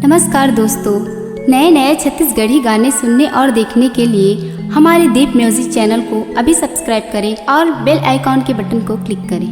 नमस्कार दोस्तों, नए नए छत्तीसगढ़ी गाने सुनने और देखने के लिए हमारे दीप म्यूजिक चैनल को अभी सब्सक्राइब करें और बेल आइकॉन के बटन को क्लिक करें।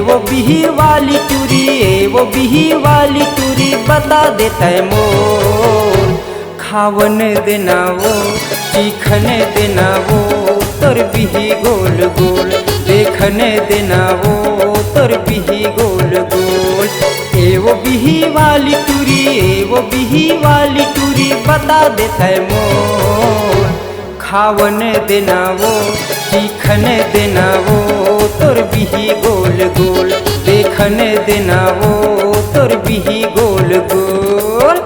वो बिही वाली टूरी वो बिही वाली टूरी बता देता है मोर। खावन देना वो चीखने देना वो तोर बिही गोल गोल, देखने देना वो तोर बिही गोल गोल। वो बिही वाली टूरी वो बिही वाली टूरी बता देता है मोर। खावन देना वो चीखने देना वो तोर बिही गोल गोल, देखने देना वो तोर बिही गोल गोल।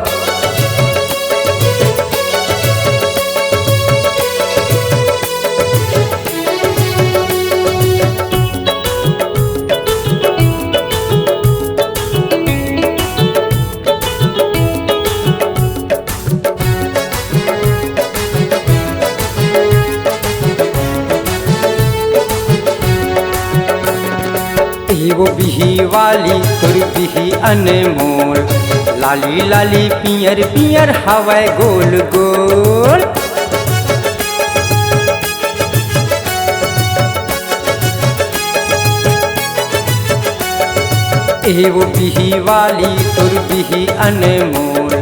वो बिही वाली तोर बिही अनमोल, लाली लाली पियर पियर हवाए गोल गोल। वो बिही वाली तोर बिही अनमोल,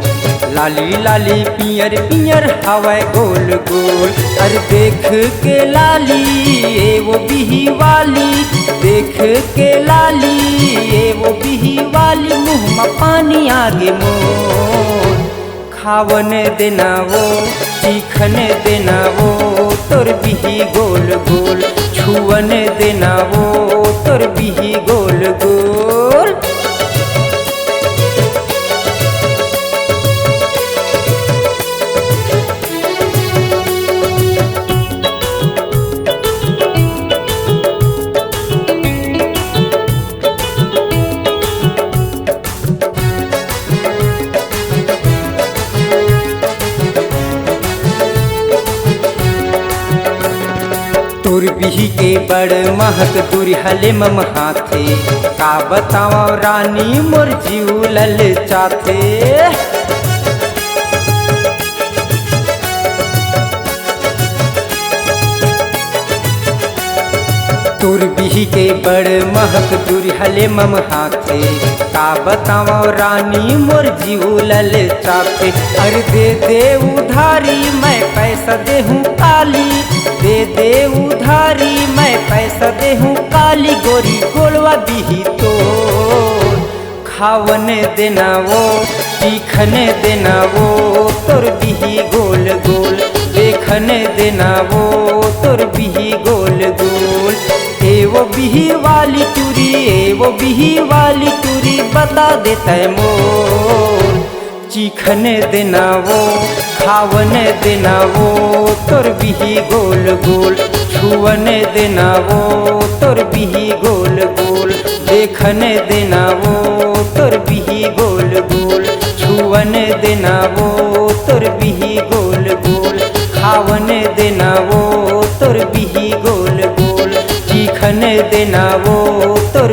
लाली लाली पियर पियर हवाए गोल गोल। अरे देख के लाली वो बिही वाली, देख के लाली वो बिही वाली मुँह में पानी आगे मोर। खावन देना वो चीखने देना वो तोर बिही गोल गोल, छुअन देना वो तोर बिही गोल गोल। तोर बिही के बड़ महक दूरी हले मम हाथे, का बताओ रानी मोर जीव लल चाथे। तोर बिही के बड़ महक दूरी हले मम हाथे, का बताओ रानी मोर जीव लल चाथे। अरे दे दे उधारी मैं पैसा दे हूँ काली, दे दे उधारी मैं पैसा दे हूँ काली गोरी गोलवा बिही तो। खावन देना वो चीखने देना वो तोर बिही गोल गोल, देखने देना वो तोर बिही गोल गोल। वो बिही वाली टूरी वो बिही वाली टूरी बता देता है मोर। चीखने देना वो खावन देना वो तोर बिही गोल गोल, छुअने देना वो तोर बिही गोल गोल, देखने देना वो तोर बिही गोल गोल, छुअने देना वो तोर बिही गोल गोल, खावन देना वो तोर बिही गोल गोल, चीखने देना वो तोर